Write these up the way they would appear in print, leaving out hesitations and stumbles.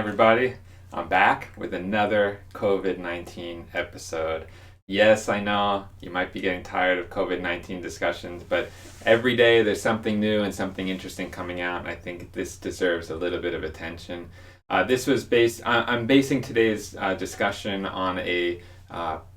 everybody. I'm back with another COVID-19 episode. Yes, I know you might be getting tired of COVID-19 discussions, but every day there's something new and something interesting coming out, and I think this deserves a little bit of attention. I'm basing today's discussion on a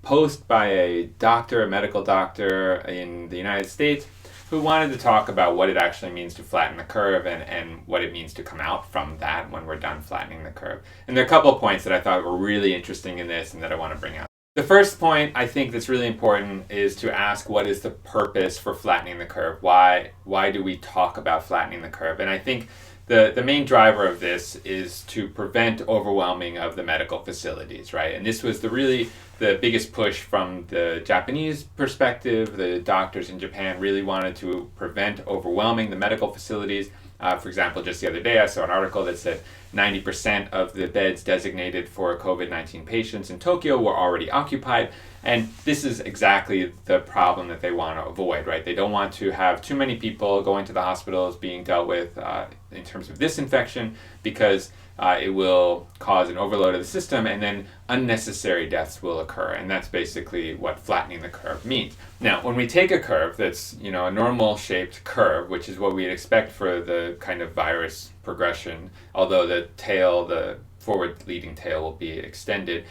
post by a doctor, a medical doctor in the United States, who wanted to talk about what it actually means to flatten the curve and what it means to come out from that when we're done flattening the curve. And there are a couple of points that I thought were really interesting in this and that I want to bring out. The first point I think that's really important is to ask, what is the purpose for flattening the curve? Why do we talk about flattening the curve? And I think the main driver of this is to prevent overwhelming of the medical facilities, right? And this was the biggest push from the Japanese perspective. The doctors in Japan really wanted to prevent overwhelming the medical facilities. For example, just the other day I saw an article that said 90% of the beds designated for COVID-19 patients in Tokyo were already occupied. And this is exactly the problem that they want to avoid, right? They don't want to have too many people going to the hospitals being dealt with in terms of this infection, because it will cause an overload of the system and then unnecessary deaths will occur. And that's basically what flattening the curve means. Now, when we take a curve that's, a normal shaped curve, which is what we'd expect for the kind of virus progression, although the forward leading tail will be extended,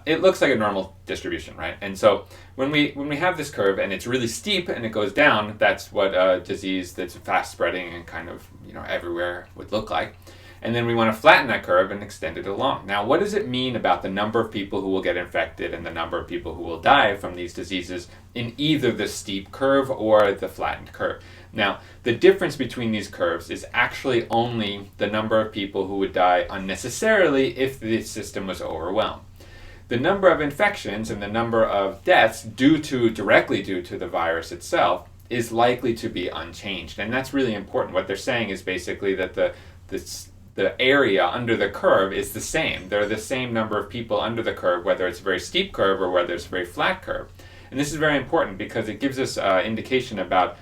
it looks like a normal distribution, right? And so when we have this curve and it's really steep and it goes down, that's what a disease that's fast spreading and kind of everywhere would look like. And then we want to flatten that curve and extend it along. Now, what does it mean about the number of people who will get infected and the number of people who will die from these diseases in either the steep curve or the flattened curve? Now, the difference between these curves is actually only the number of people who would die unnecessarily if the system was overwhelmed. The number of infections and the number of deaths directly due to the virus itself is likely to be unchanged. And that's really important. What they're saying is basically that the area under the curve is the same. There are the same number of people under the curve, whether it's a very steep curve or whether it's a very flat curve. And this is very important because it gives us indication about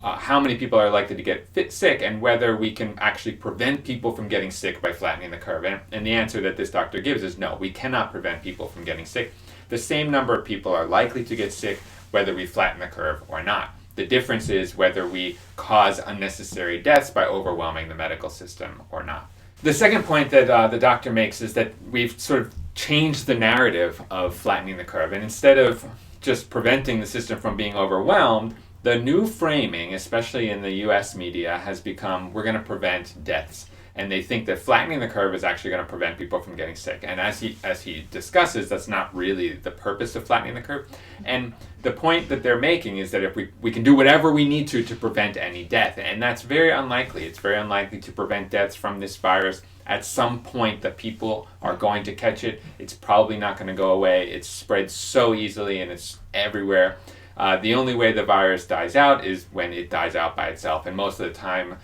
how many people are likely to get sick and whether we can actually prevent people from getting sick by flattening the curve. And the answer that this doctor gives is no, we cannot prevent people from getting sick. The same number of people are likely to get sick whether we flatten the curve or not. The difference is whether we cause unnecessary deaths by overwhelming the medical system or not. The second point that the doctor makes is that we've sort of changed the narrative of flattening the curve. And instead of just preventing the system from being overwhelmed, the new framing, especially in the US media, has become, we're going to prevent deaths. And they think that flattening the curve is actually going to prevent people from getting sick. And as he discusses, that's not really the purpose of flattening the curve. And the point that they're making is that if we can do whatever we need to prevent any death, and that's very unlikely. It's very unlikely to prevent deaths from this virus. At some point that people are going to catch it, it's probably not going to go away. It spreads so easily and it's everywhere. The only way the virus dies out is when it dies out by itself. And most of the time,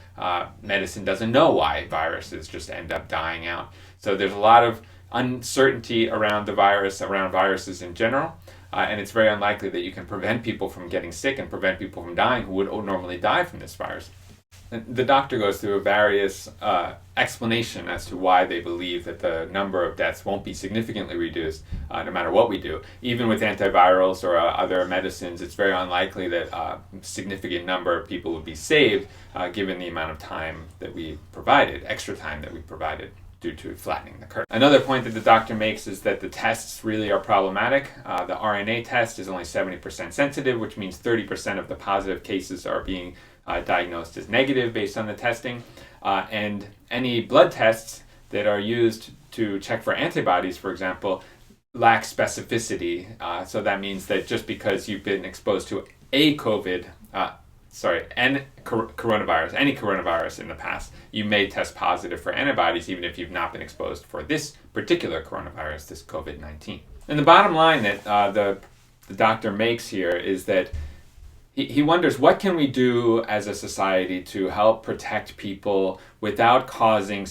medicine doesn't know why viruses just end up dying out. So there's a lot of uncertainty around the virus, around viruses in general. And it's very unlikely that you can prevent people from getting sick and prevent people from dying who would normally die from this virus. And the doctor goes through a various explanation as to why they believe that the number of deaths won't be significantly reduced no matter what we do. Even with antivirals or other medicines, it's very unlikely that a significant number of people would be saved given the amount of time that we provided, extra time that we provided due to flattening the curve. Another point that the doctor makes is that the tests really are problematic. The RNA test is only 70% sensitive, which means 30% of the positive cases are being diagnosed as negative based on the testing. And any blood tests that are used to check for antibodies, for example, lack specificity. So that means that just because you've been exposed to any coronavirus in the past, you may test positive for antibodies even if you've not been exposed for this particular coronavirus, this COVID-19. And the bottom line that the doctor makes here is that he wonders, what can we do as a society to help protect people without causing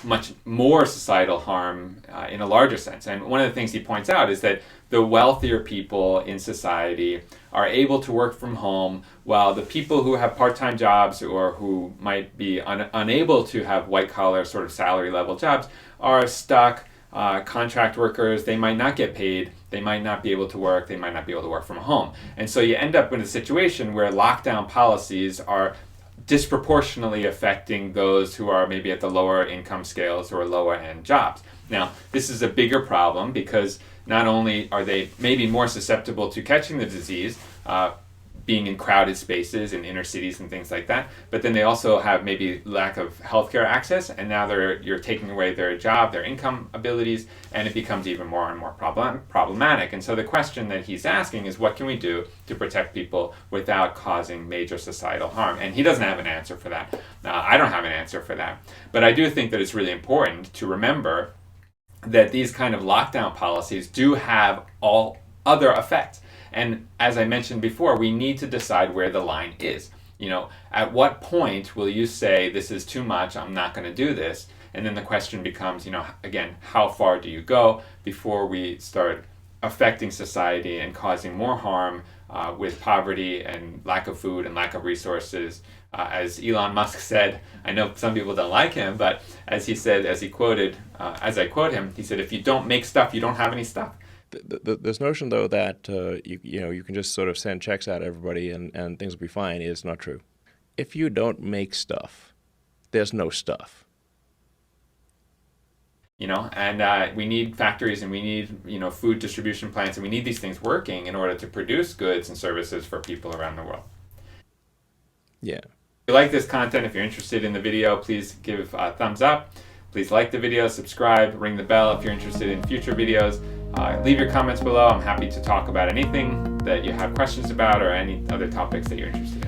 much more societal harm in a larger sense? And one of the things he points out is that the wealthier people in society are able to work from home, while the people who have part-time jobs or who might be unable to have white-collar sort of salary-level jobs are stuck. Contract workers, they might not get paid, they might not be able to work, they might not be able to work from home. And so you end up in a situation where lockdown policies are disproportionately affecting those who are maybe at the lower income scales or lower end jobs. Now, this is a bigger problem because not only are they maybe more susceptible to catching the disease, being in crowded spaces in inner cities and things like that, but then they also have maybe lack of healthcare access, and now you're taking away their job, their income abilities, and it becomes even more and more problematic. And so the question that he's asking is, what can we do to protect people without causing major societal harm? And he doesn't have an answer for that. I don't have an answer for that. But I do think that it's really important to remember that these kind of lockdown policies do have all other effects. And as I mentioned before, we need to decide where the line is. At what point will you say, this is too much, I'm not going to do this? And then the question becomes, again, how far do you go before we start affecting society and causing more harm with poverty and lack of food and lack of resources? As Elon Musk said, I know some people don't like him, but as he said, as I quote him, he said, if you don't make stuff, you don't have any stuff. This notion, though, that you can just sort of send checks out to everybody and things will be fine is not true. If you don't make stuff, there's no stuff. And we need factories, and we need food distribution plants, and we need these things working in order to produce goods and services for people around the world. Yeah. If you like this content, if you're interested in the video, please give a thumbs up. Please like the video, subscribe, ring the bell if you're interested in future videos. Leave your comments below. I'm happy to talk about anything that you have questions about or any other topics that you're interested in.